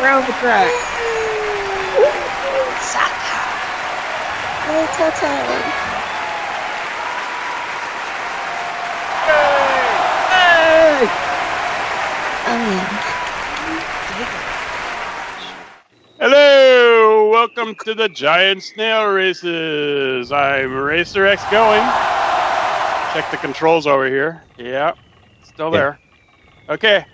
around the track. Saka. Hey, Toto. Hey! Oh, yeah. Hello! Welcome to the Giant Snail Races. I'm RacerX going. Check the controls over here. Yeah, still there. Okay.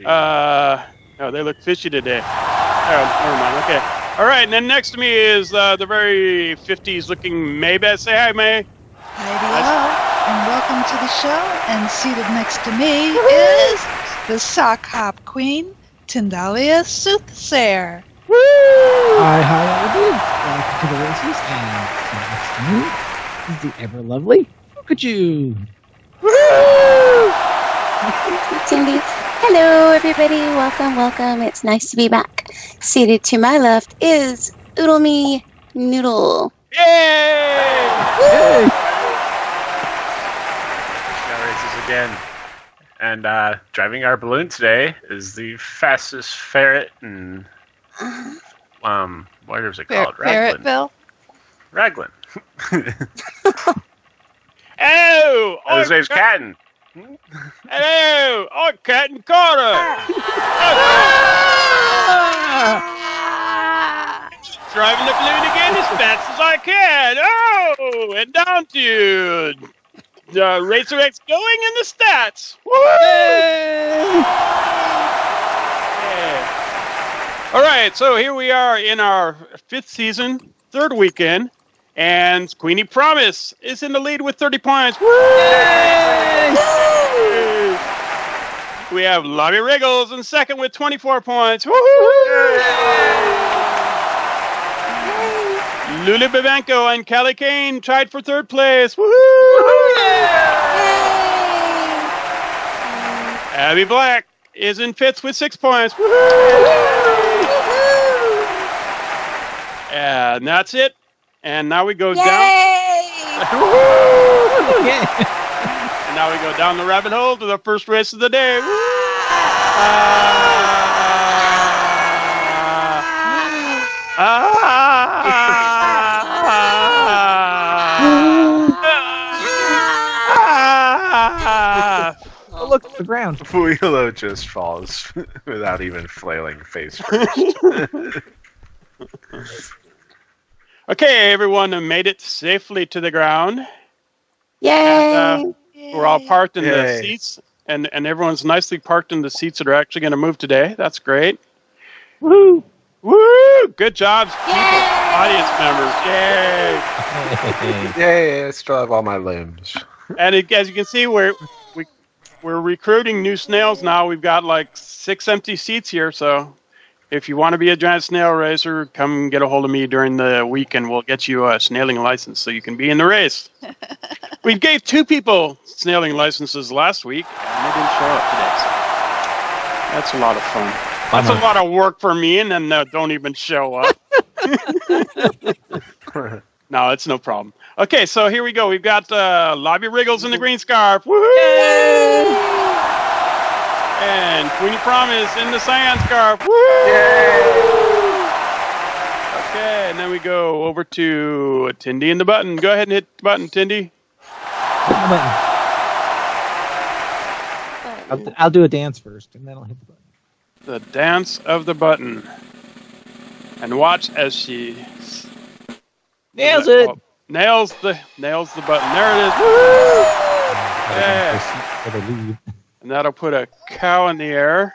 Oh, they look fishy today. Oh, never mind. Okay. All right, and then next to me is the very 50s looking Maybeth. Say hi, May. Hi, and welcome to the show. And seated next to me is the sock hop queen, Tindallia Soothsayer. Woo! Hi, Alden. Welcome to the races. And next to me is the ever lovely Fukuju. Woo! Cindy. Hello, everybody. Welcome. It's nice to be back. Seated to my left is Oodlemi Noodle. Yay! Yay! Snail races again. And driving our balloon today is the fastest ferret in what is it called? Ferretville. Raglan. Oh! His name's Catten. Hello! I'm Catten Cortes! Driving the balloon again as fast as I can! Oh! And down to RacerX going in the stats! Woo! Yeah. Alright, so here we are in our 5th season, 3rd weekend, and Queenie Promise is in the lead with 30 points. Woo! Yay! We have Lobbie Riggles in second with 24 points. Woo! Lulu Babenko and Callie Kane tied for 3rd place. Woo! Abby Black is in 5th with 6 points. Woo! And that's it. And now we go down. And now we go down the rabbit hole to the first race of the day. Oh, look at the ground. Wheelo just falls without even flailing face first. Okay, everyone made it safely to the ground. Yay! And, we're all parked in the Yay. seats, and everyone's nicely parked in the seats that are actually going to move today. That's great. Woo! Woo! Good job, people, Yay! audience members. Yay! Yay, I still have all my limbs. And as you can see, we're recruiting new snails now. We've got like 6 empty seats here, so if you want to be a giant snail racer, come get a hold of me during the week, and we'll get you a snailing license so you can be in the race. We gave 2 people snailing licenses last week, and they didn't show up today. So that's a lot of fun. That's a lot of work for me, and then don't even show up. No, it's no problem. Okay, so here we go. We've got Lobbie Riggles in the green scarf. Woohoo! And Queenie Promise in the cyan scarf. Woo! Okay, and then we go over to Tindy and the button. Go ahead and hit the button, Tindy. I'll do a dance first, and then I'll hit the button. The dance of the button. And watch as she Nails it! nails the button. There it is. Woo! Yeah. For the lead. And that'll put a cow in the air.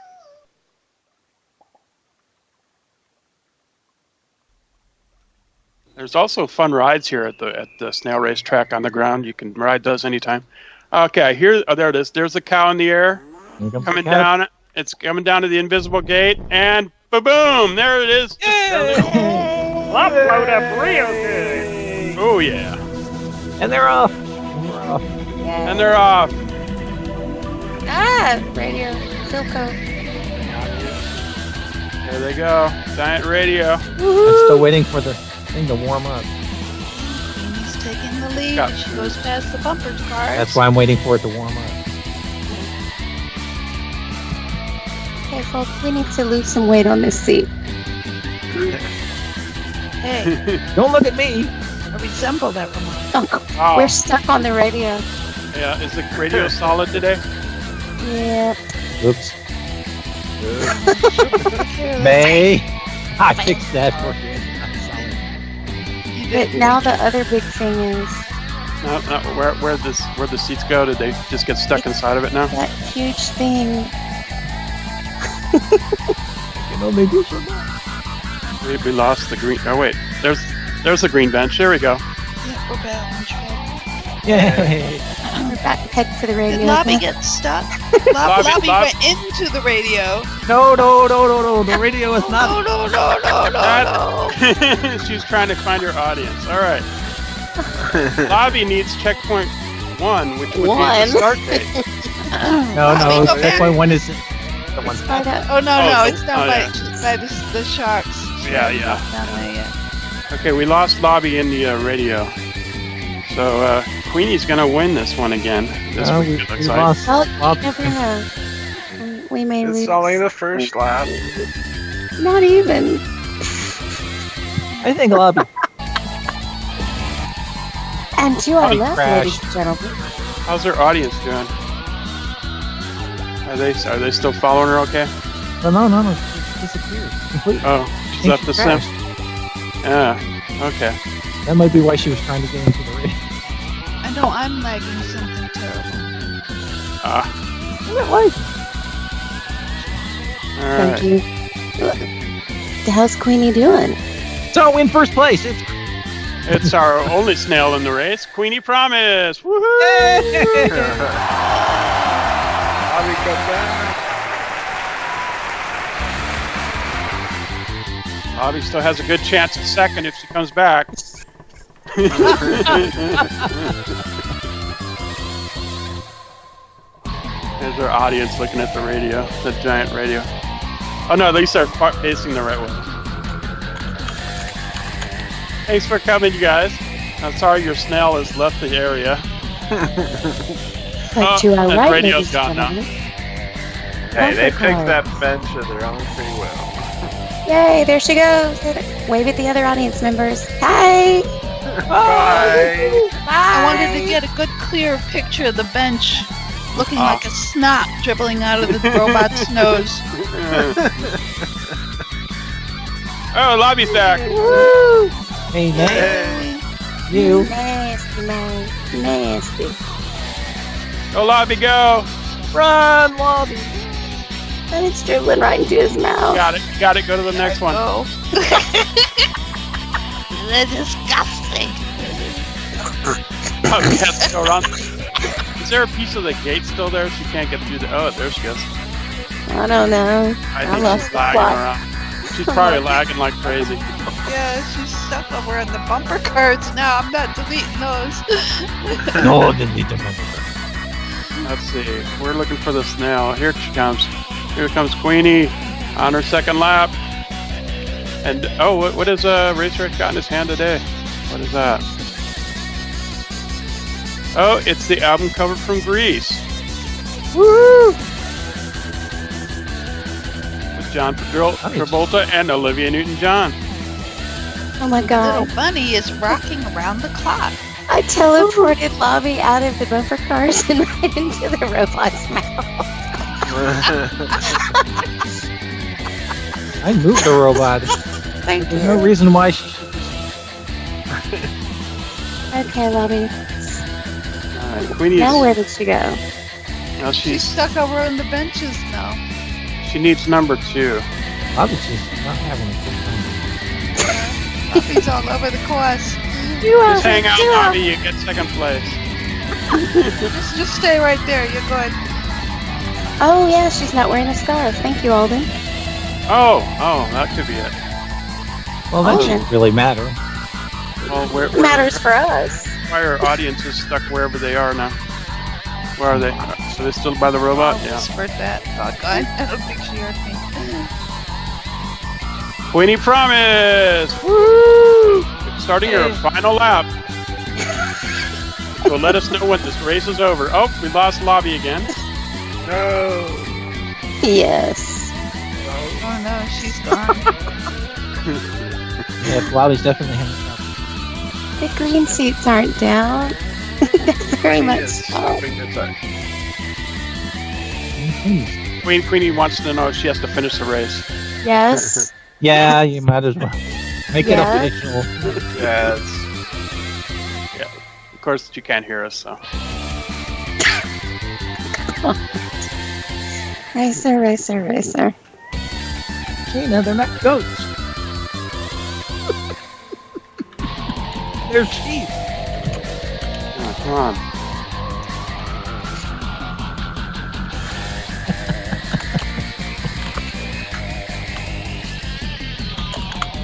There's also fun rides here at the snail race track on the ground. You can ride those anytime. Okay, there it is. There's the cow in the air. Coming down. It's coming down to the invisible gate, and ba-boom! There it is. Upload up real good. Oh yeah. And they're off. And they're off. Radio. Silco. There they go. Giant radio. I'm still waiting for the thing to warm up. He's taking the lead. Got She goes past the bumpers cars. That's why I'm waiting for it to warm up. Okay, folks, we need to lose some weight on this seat. Hey, Don't look at me. I resemble that remark. Oh, We're stuck on the radio. yeah. Is the radio solid today? Yeah. Oops. May. I fixed that for you. You But did now the other big thing is No, no. Where the seats go? Did they just get stuck inside of it now? that huge thing. You know, maybe we should. We lost the green. Oh wait, there's the green bench. There we go. Yeah, we're back on track. Yay. We're back head for the radio. Did Lobbie get stuck? Lobbie went into the radio. No. The radio is not. No. She's trying to find her audience. All right. Lobbie needs checkpoint 1, which would be One. the start date. No. go That's back. why one is. The one. Find out. Oh, no, Oh, it's down oh, by, yeah. by the sharks. Yeah. Down there, yeah. Okay, we lost Lobbie in the radio. So Queenie's gonna win this one again. This No, week, we it looks like. Well, Lob- you never know. We may lose. It's only the first lap. Not even. I think Lobbie. And to our Lobbie left, crashed. ladies and gentlemen. How's her audience doing? Are they still following her? Okay. No. She disappeared completely. Oh, she's Think left she the sim. crashed. Yeah. Okay. That might be why she was trying to get into the radio. I know I'm lagging something terrible. Why? All Thank right. you. How's Queenie doing? So in first place, it's. It's our only snail in the race. Queenie Promise. Woohoo! Lobbie, come back. Lobbie still has a good chance at second if she comes back. There's our audience looking at the radio, the giant radio. Oh no, at least they're facing the right way. Thanks for coming, you guys. I'm sorry your snail has left the area. But to our that right, radio's ladies and gone now. gentlemen. Hey, they Bumper picked that cars. bench of their own free will. Yay, there she goes. Wave at the other audience members. Hi. Bye. I wanted to get a good clear picture of the bench looking like a snot dribbling out of the robot's nose. Oh, Lobbie's back. Woo! Hey, Nate. Hey. You. Nasty, man. Nasty. Go, Lobbie, go. Run, Lobbie. And it's dribbling right into his mouth. Got it. Got it. Go to the next one. Oh. They're disgusting. Oh, yes, go around. Is there a piece of the gate still there? She can't get through the. Oh, there she goes. I don't know. I I think lost she's the lagging plot. around. She's probably lagging like crazy. Yeah, she's stuck over in the bumper cards now. I'm not deleting those. No, delete the number. Let's see. We're looking for the snail. Here she comes. Here comes Queenie on her second lap. And oh, what has RacerX got in his hand today? What is that? Oh, it's the album cover from Greece. Woo! With John Travolta and Olivia Newton-John. Oh my god. Little bunny is rocking around the clock. I teleported Lobbie out of the bumper cars and right into the robot's mouth. I moved the robot. Thank There's you. no reason why she should. Okay, Lobbie. Queenie Now is, where did she go? now She's stuck over in the benches now. she needs number 2. Lobbie's just not having a good time. Lobbie's all over the course. Just hang out, Lobbie. You get second place. Just stay right there. You're good. Oh yeah, she's not wearing a scarf. Thank you, Alden. Oh, that could be it. Well, that Oh. shouldn't really matter. Well, where Matters for us. why are audience is stuck wherever they are now? Where are they? So they're still by the robot? I Yeah. whispered that. Doggone. I don't think she heard me. Queenie Promise! Woo! Starting her final lap. So let us know when this race is over. Oh, we lost Lobbie again. No. Yes. Oh, she's gone. Yeah, Lobbie's definitely hanging out. The green seats aren't down. Very much Yes, so. hoping it's a- Queenie wants to know if she has to finish the race. Yes. Yeah, you might as well. Make it Yeah. official. Yes. Of course, you can't hear us, so. Racer, racer, racer. Gina, they're not goats. They're sheep. Oh, come on.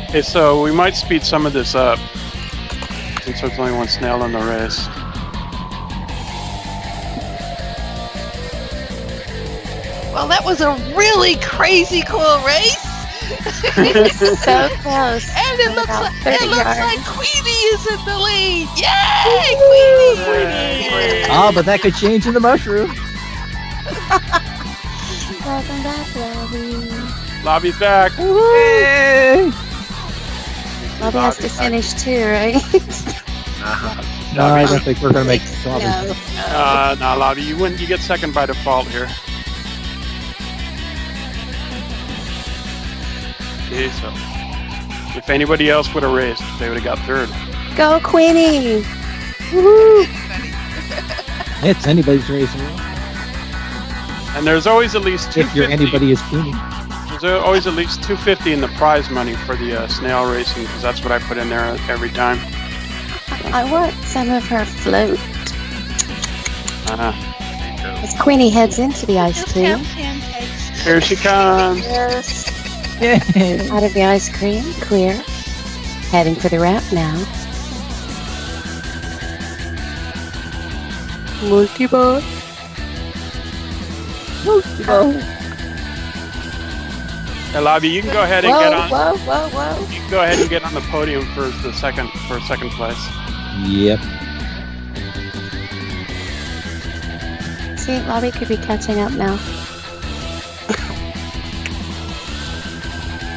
Okay, so we might speed some of this up since there's only one snail in the race. Well, that was a really crazy cool race. So close. And it looks About like 30 yards. Queenie is in the lead. Yay, Queenie! Oh, but that could change in the mushroom. Welcome back, Lobbie. Lobbie's back. Yay! Lobbie has to finish too, right? No, I don't think we're going to make Lobbie. No. No, Lobbie, you win. You get second by default here. Okay, so if anybody else would have raced, they would have got third. Go, Queenie! Woohoo! It's anybody's race. And there's always at least If you're 250. anybody is Queenie. There's always at least 250 in the prize money for the snail racing because that's what I put in there every time. I want some of her float. Uh-huh. As Queenie heads into the ice Just cream. have pancakes. Here she comes. Yes. Yay! Out of the ice cream, clear. Heading for the ramp now. Multi-ball. Hey, Lobbie, you can go ahead and Whoa, get on. whoa, whoa, whoa. You can go ahead and get on the podium for second place. Yep. See, Lobbie could be catching up now.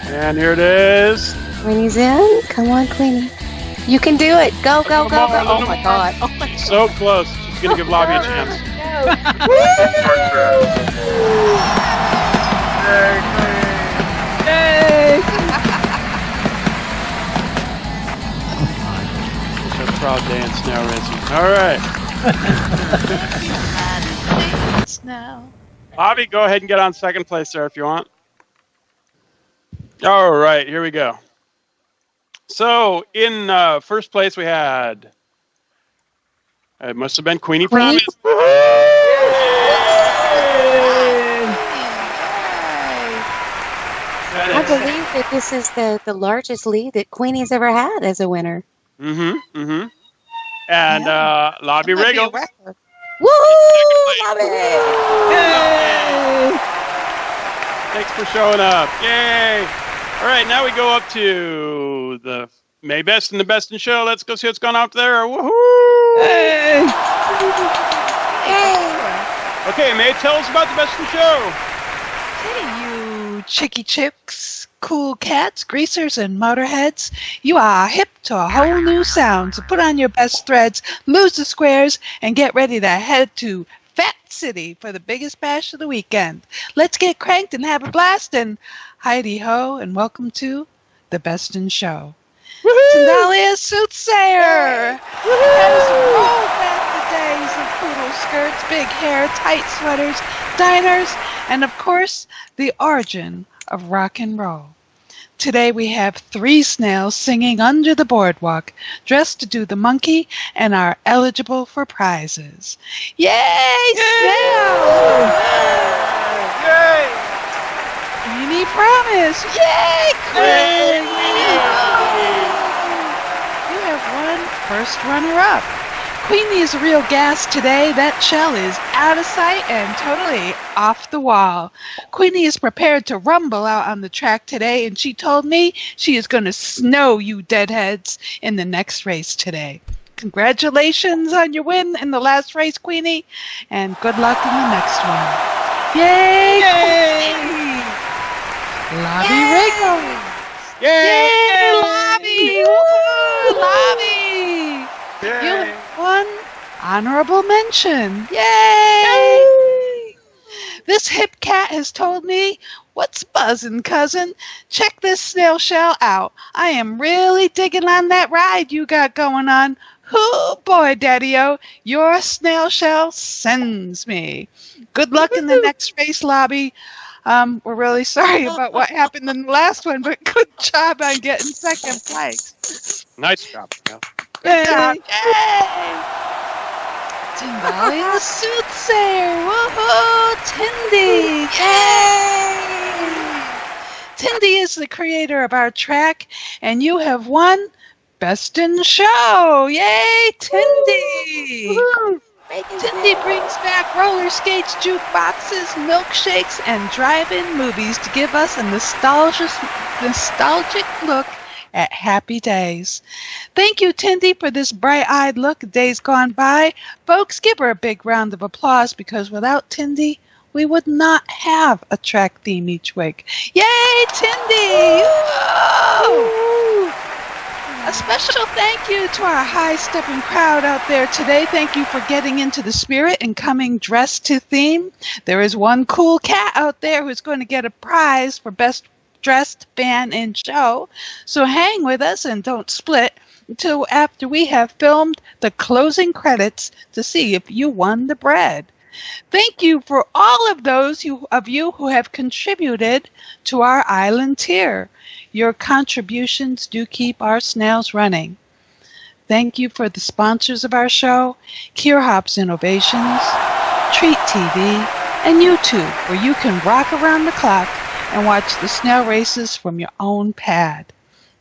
And here it is. Queenie's in. Come on, Queenie. You can do it. Go, go, go, go. Oh my god. Oh my god. So close. She's gonna give Lobbie a chance. Yay! It's a proud day in snail racing. All right, Now. Lobbie, go ahead and get on second place there if you want. All right, here we go. So in first place we had. It must have been Queenie Queenie? Promise. I believe that this is the largest lead that Queenie's ever had as a winner. And Lobbie That might be a Riggles. record. Woohoo! Lobbie! Yay! Thanks for showing up. Yay! All right, now we go up to the May Best and the Best in Show. Let's go see what's going on up there. Woohoo! Yay! Hey! Okay, May, tell us about the Best in Show. Hey, you chicky chicks, cool cats, greasers, and motorheads. You are hip to a whole new sound, so put on your best threads, lose the squares, and get ready to head to Fat City for the biggest bash of the weekend. Let's get cranked and have a blast, and Heidi-ho, and welcome to the Best in Show. Tindallia Soothsayer has rolled back the days of poodle skirts, big hair, tight sweaters, diners, and of course, the origin of rock and roll. Today we have 3 snails singing under the boardwalk, dressed to do the monkey, and are eligible for prizes. Yay, snails! Yay! Queenie Promise! Yay, Queenie! You have won first runner-up. Queenie is a real gas today. That shell is out of sight and totally off the wall. Queenie is prepared to rumble out on the track today, and she told me she is going to snow you deadheads in the next race today. Congratulations on your win in the last race, Queenie, and good luck in the next one. Yay! Yay! Queenie! Lobbie Riggles. Yay! Yay, Lobbie! Woohoo, Lobbie! You Yay! have one honorable mention. Yay! This hip cat has told me, what's buzzin', cousin? Check this snail shell out. I am really digging on that ride you got going on. Oh boy, Daddy-O, your snail shell sends me. Good luck in the next race, Lobbie. We're really sorry about what happened in the last one, but good job on getting second place. Nice job, Snail. Good job. Yay! Tindallia the Soothsayer. Woohoo! Tindy. Yay! Tindy is the creator of our track, and you have won Best in Show. Yay, Tindy! Tindy brings back roller skates, jukeboxes, milkshakes, and drive-in movies to give us a nostalgic look at happy days. Thank you, Tindy, for this bright-eyed look at days gone by. Folks, give her a big round of applause, because without Tindy, we would not have a track theme each week. Yay, Tindy! Whoa! A special thank you to our high-stepping crowd out there today. Thank you for getting into the spirit and coming dressed to theme. There is one cool cat out there who's going to get a prize for best dressed band in show. So hang with us and don't split until after we have filmed the closing credits to see if you won the bread. Thank you for all of those of you who have contributed to our island tier. Your contributions do keep our snails running. Thank you for the sponsors of our show, Kierhop's Innovations, Treat TV, and YouTube, where you can rock around the clock and watch the snail races from your own pad.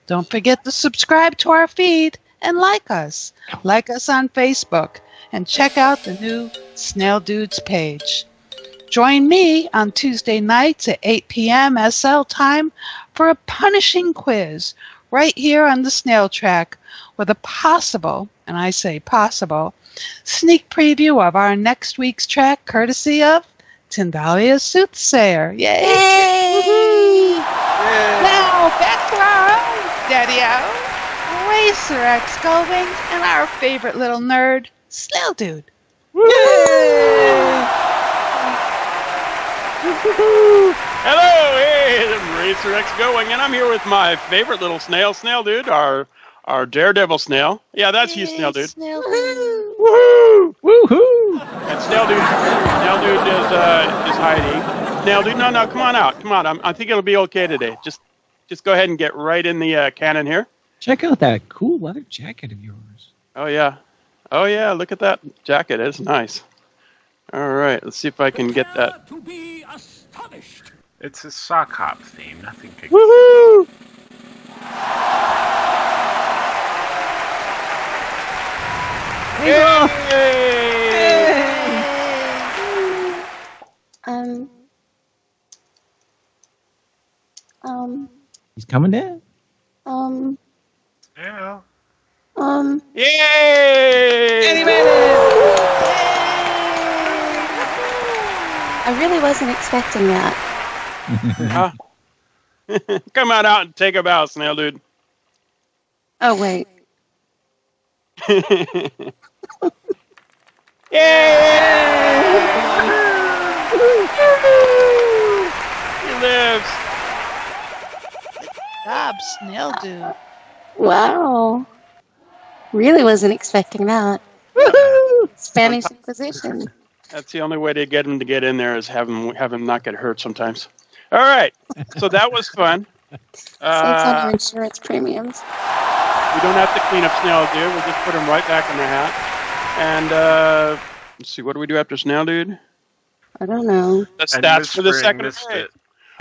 Don't forget to subscribe to our feed and like us. Like us on Facebook and check out the new Snail Dudes page. Join me on Tuesday nights at 8 p.m. SL time for a punishing quiz right here on the Snail Track with a possible, and I say possible, sneak preview of our next week's track courtesy of Tindallia Soothsayer. Yay! Yay! Now back to our own Daddy-O, RacerX Gullwing, and our favorite little nerd, Snail Dude. Yay! Hello, hey, I'm RacerX Going, and I'm here with my favorite little snail, Snail Dude, our daredevil snail. Yeah, that's you, Snail Dude. Snail Woohoo! Woohoo! And Snail Dude is hiding. Snail Dude, no, come on out, come on. I think it'll be okay today. Just go ahead and get right in the cannon here. Check out that cool leather jacket of yours. Oh yeah, look at that jacket. It's nice. All right, let's see if I can get that. To be astonished. It's a sock hop theme, nothing big. Woohoo! He's coming down. Yeah. Yay! And he made it! I really wasn't expecting that. Come on out and take a bow, Snail Dude. Oh, wait. Yay! He lives. Good job, Snail Dude. Wow. Really wasn't expecting that. Woohoo! Spanish Inquisition. That's the only way to get him in there is have him not get hurt sometimes. All right, so that was fun. Saves on your insurance premiums. We don't have to clean up Snail Dude. We'll just put him right back in the hat. And let's see, what do we do after Snail Dude? I don't know. The stats for the second missed race. it.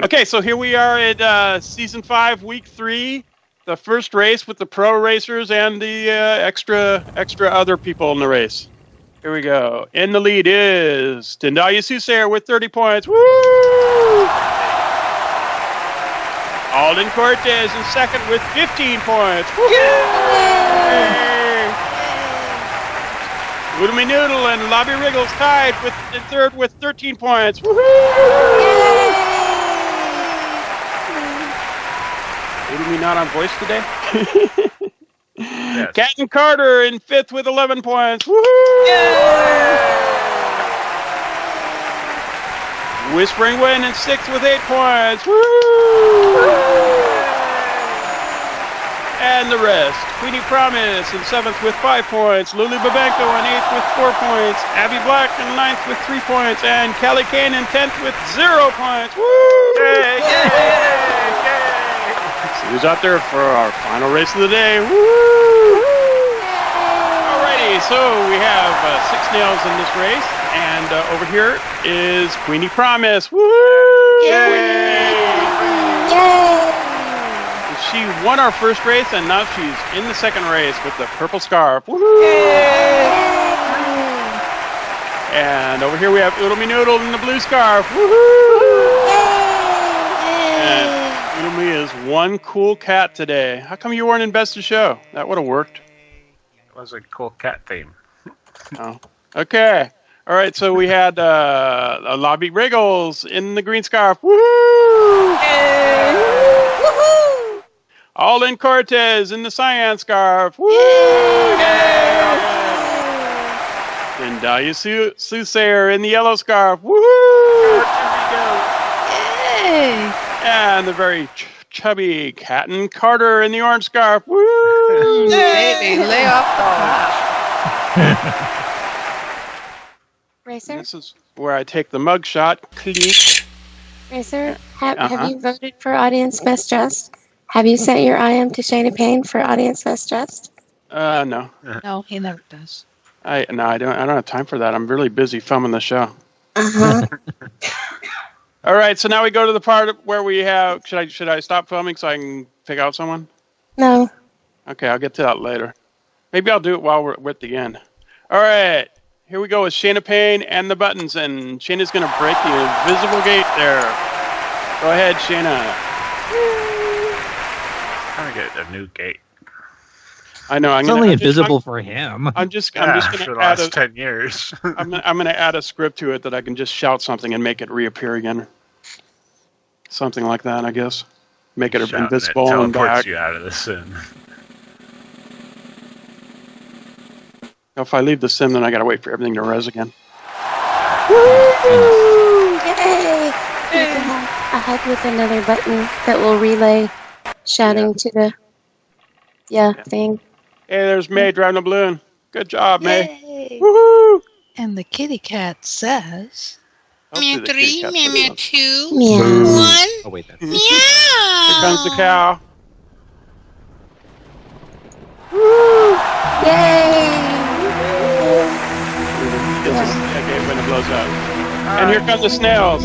Okay, so here we are at Season 5, Week 3. The first race with the pro racers and the extra other people in the race. Here we go. In the lead is Tindallia Soothsayer with 30 points. Woo! Alden Cortes in second with 15 points. Oodlemi Noodle and Lobbie Riggles tied in third with 13 points. Woohoo! Oodlemi not on voice today? Yes. Catten Carter in 5th with 11 points. Woohoo! Whispering Wind in 6th with 8 points. Woo! And the rest. Queenie Promise in 7th with 5 points. Lulu Babenko in 8th with 4 points. Abby Black in 9th with 3 points. And Kelly Kane in 10th with 0 points. Woo! Yay! So who's out there for our final race of the day? Woo! Alrighty, so we have 6 snails in this race. And over here is Queenie Promise. Woo! Yay! She won our first race, and now she's in the second race with the purple scarf. Woohoo! And over here we have Oodlemi Noodle in the blue scarf. Woohoo! And Oodlemi is one cool cat today. How come you weren't in Best of Show? That would have worked. It was a cool cat theme. Oh, okay. All right, so we had a Lobbie Riggles in the green scarf. Woohoo! Alden Cortes in the cyan scarf. Woo! Tindallia Soothsayer in the yellow scarf. Woo! Yay! And the very chubby Catten Carter in the orange scarf. Woo! Baby, lay off the Racer? This is where I take the mug shot. Clink. Racer, have you voted for Audience Best Dressed? Have you sent your IM to Shayna Payne for Audience Best Dressed? No. No, he never does. I don't have time for that. I'm really busy filming the show. Uh-huh. All right, so now we go to the part where we have. Should I stop filming so I can pick out someone? No. Okay, I'll get to that later. Maybe I'll do it while we're at the end. All right, here we go with Shayna Payne and the buttons, and Shayna's going to break the invisible gate there. Go ahead, Shayna. I'm gonna get a new gate. I know. It's only invisible for him. I'm just For going the to add last 10 years. I'm going to add a script to it that I can just shout something and make it reappear again. Something like that, I guess. Make it Shouting invisible it and teleports back. you out of the sim. If I leave the sim, then I got to wait for everything to res again. Woo! Yay! You can have a hug with another button that will relay shouting to the thing. Hey, there's May driving a balloon. Good job, May. Yay! Woohoo! And the kitty cat says, Hopefully the kitty cat's with us. Meow. Oh wait, that's Here comes the cow. Yay! Okay, when it blows up. And here come the snails.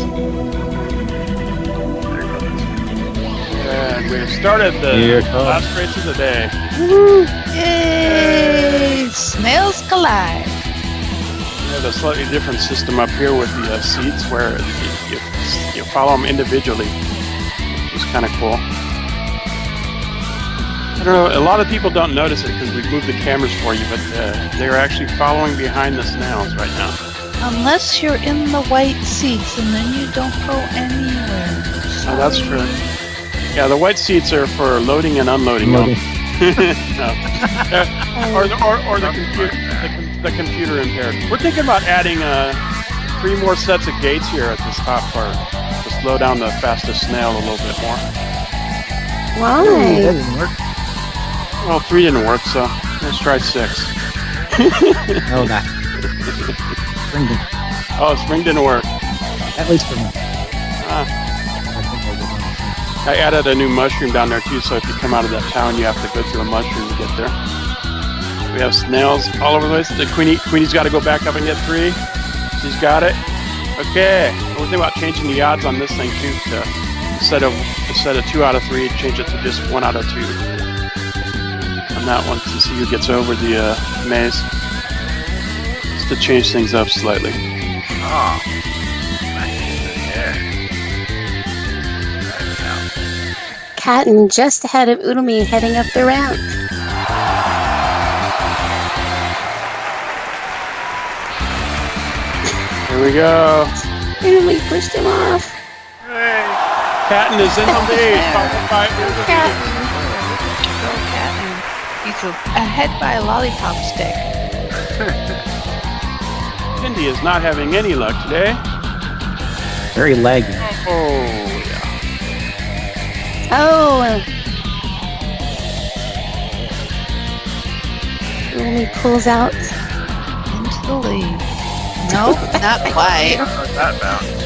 And we've started the last race of the day. yay! Snails collide. We have a slightly different system up here with the seats where you follow them individually, which is kind of cool. I don't know, a lot of people don't notice it because we've moved the cameras for you, but they're actually following behind the snails right now. Unless you're in the white seats, and then you don't go anywhere. Oh, that's true. Yeah, the white seats are for loading and unloading. Loading. No. Or the computer impaired. We're thinking about adding 3 more sets of gates here at this top part to slow down the fastest snail a little bit more. that Why? didn't work. Well, 3 didn't work, so let's try 6. No, that. Spring didn't. Oh, spring didn't work. At least for me. Ah. I think I did one. I added a new mushroom down there too, so if you come out of that town, you have to go through a mushroom to get there. We have snails all over the place. The Queenie's got to go back up and get 3. She's got it. Okay. We're thinking about changing the odds on this thing too. Instead of 2 out of 3, change it to just 1 out of 2. On that one, to see who gets over the maze. Just to change things up slightly. Oh. Nice. There. Right now. Catten just ahead of Oodlemi heading up the ramp. Here we go. Oodlemi pushed him off. Hey. Catten is in the lead, followed by Oodlemi. Go Catten. He's ahead by a lollipop stick. Tindy is not having any luck today. Very laggy. Oh, yeah. Oh. Oodlemi pulls out. Into the lead. Nope, not quite. That bounce.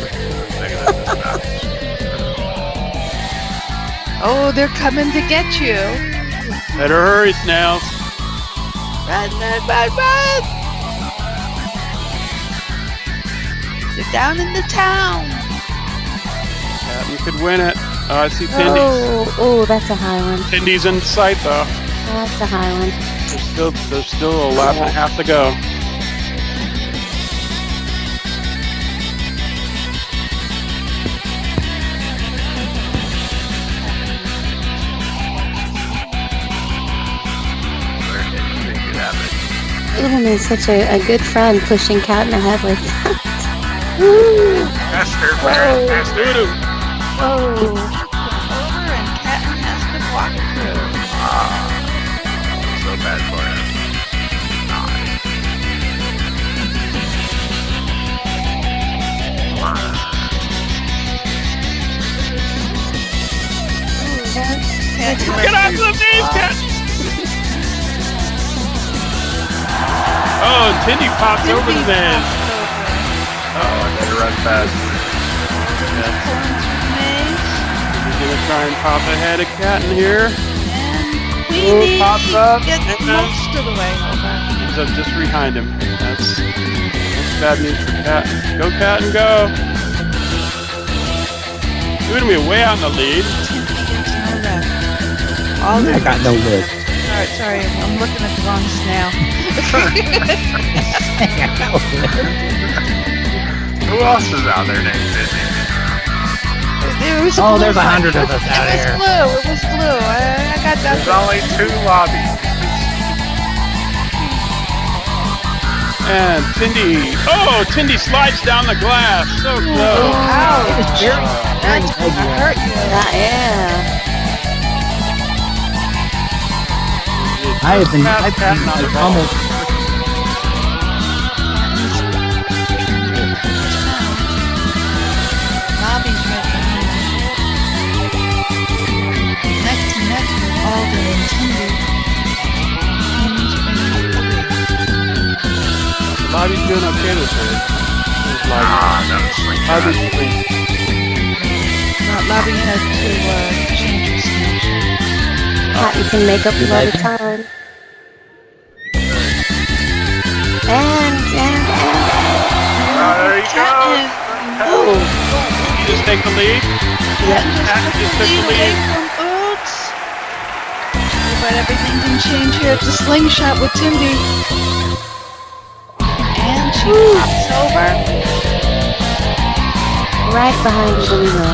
Oh, they're coming to get you. Better hurry, Snails. Run, run, run, run! They're down in the town. Catten could win it. Oh, I see Tindy. Oh, that's a high one. Tindy's in sight, though. That's a high one. There's still a lap and a half to go. Oodlemi is such a good friend pushing Catten ahead like that. Faster, Whoa. faster. Voodoo. Whoa. Over and Catten has to walk through. So bad for him. Come on. Get off the knees, Catten! Oh, and Tindy pops over the man. Oh, I better run fast. He's gonna try and pop ahead of Catten here. And Queenie pops up. gets And most of the way over. he's up just behind him. That's bad news for Catten. Go, Catten, go! Oodlemi way out in the lead. No left. Alden. I got no lid. Sorry, I'm looking at the wrong snail. Who else is out there named Disney? There's 100 of us out here. It was blue. I got that. There's only 2 lobbies. And Tindy. Oh, Tindy slides down the glass. So close. Ow. It's very That's gonna hurt you. Yeah. I've been Catten on the ball. almost. Lobbie's right behind him. Neck to neck with Alden and Tindy. Lobbie's doing okay this year. That was Lobbie's clean. Lobbie had to change his snapshot. Catten can make up a lot of time. And. there you go. Catten. Oh. You just take the lead. Yep. Catten just took the Away lead. from Oots. But everything can change here at the slingshot with Tindy. And she pops over. Right behind Oodlemi.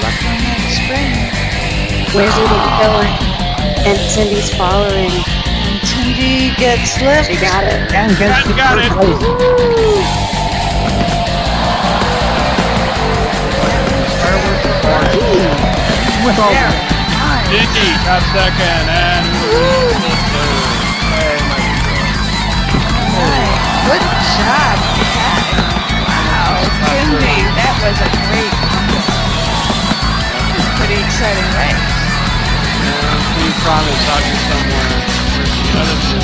Luck on that spring. Where's Oodlemi going? And Tindy's following. And Tindy gets left. She got it. Catten got it. With all There. Tindy got second and Right. Good job, Catten. Wow, Tindy, that was a great pretty exciting race. we promise I'll be somewhere. Where's the other two?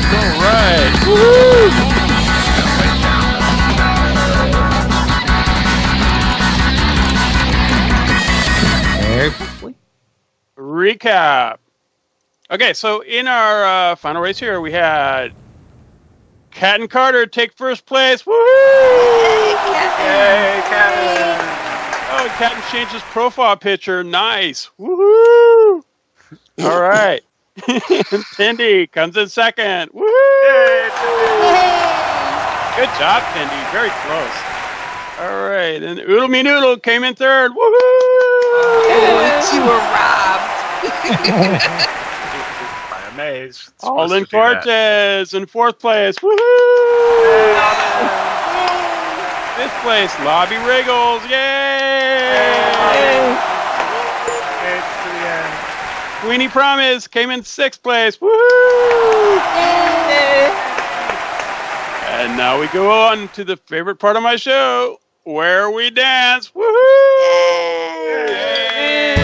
All right. Woo-hoo! Recap. Okay, so in our final race here, we had Catten Carter take first place. Woo! Yay, Catten! Oh, Catten changed his profile picture. Nice. Woohoo! All right. Tindy comes in second. Woohoo! Good job, Tindy. Very close. All right, and Oodlemi Noodle came in third. Woohoo! You were robbed. By a maze. It's Alden supposed to do that. Cortes in fourth place. Woohoo! Fifth place, Lobbie Riggles. Yay! Made it to the end. Queenie Promise came in sixth place. Woohoo! And now we go on to the favorite part of my show, where we dance. Woohoo! Yay!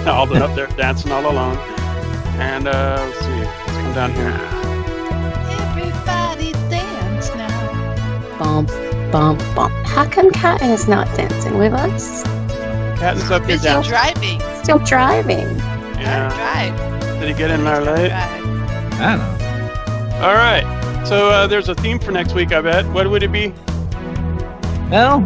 Alden up there dancing all alone. And let's see, let's come down here. Everybody dance now. Bump, bump, bump. How come Catten is not dancing with us? Catten's up here Busy dancing. driving. Still driving. Yeah. Drive. Did he get in there late? Drive. I don't know. All right. So there's a theme for next week, I bet. What would it be? Well,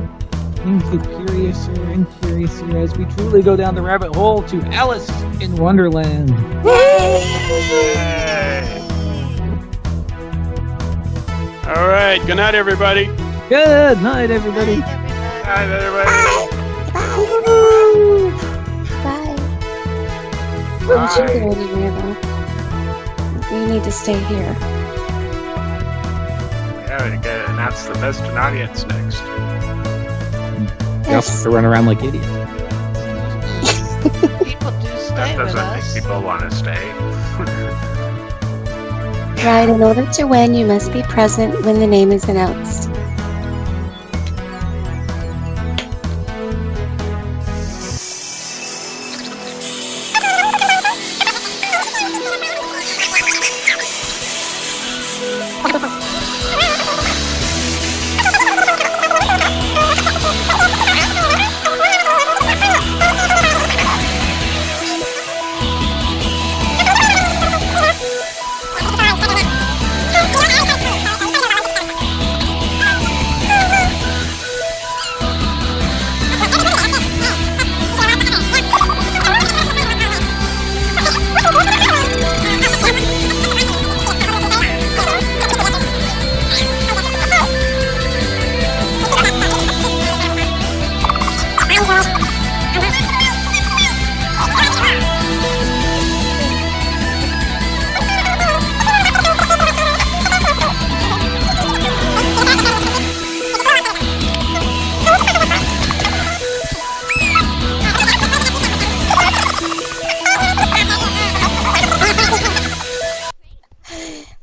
things get curiouser and curiouser as we truly go down the rabbit hole to Alice in Wonderland. Yay. All right. Good night, everybody. Good night, everybody. Night, everybody. Bye. We should go anywhere though. We need to stay here. Yeah, we gotta announce the best in audience next. We also have to run around like idiots. People do stay That with doesn't make us. people want to stay. Right, in order to win, you must be present when the name is announced.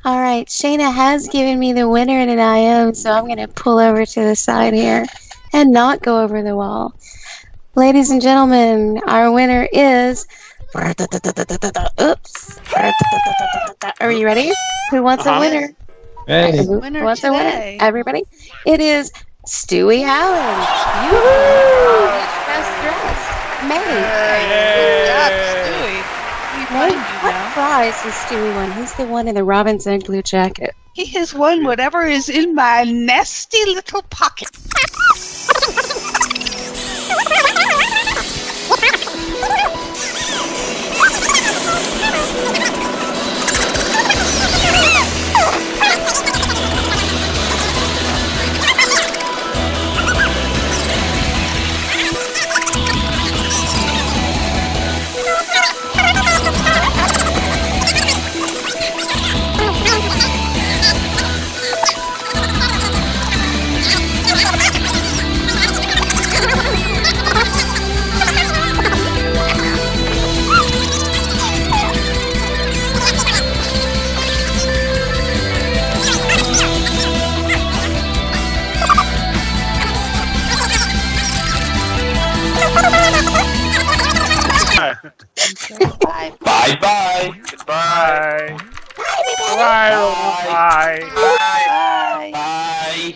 Alright, Shayna has given me the winner in an IM, so I'm going to pull over to the side here and not go over the wall. Ladies and gentlemen, our winner is... Oops. Are you ready? Who wants a winner? Hey. Who Winner wants a winner? today. Everybody? It is Stewie Allen. You best dressed. May. Good job, Stewie. We May, find you what now. prize has Stewie won? He's the one in the Robinson blue jacket. He has won whatever is in my nasty little pocket. Bye. Bye-bye. Goodbye. Bye. Bye. Bye. Bye.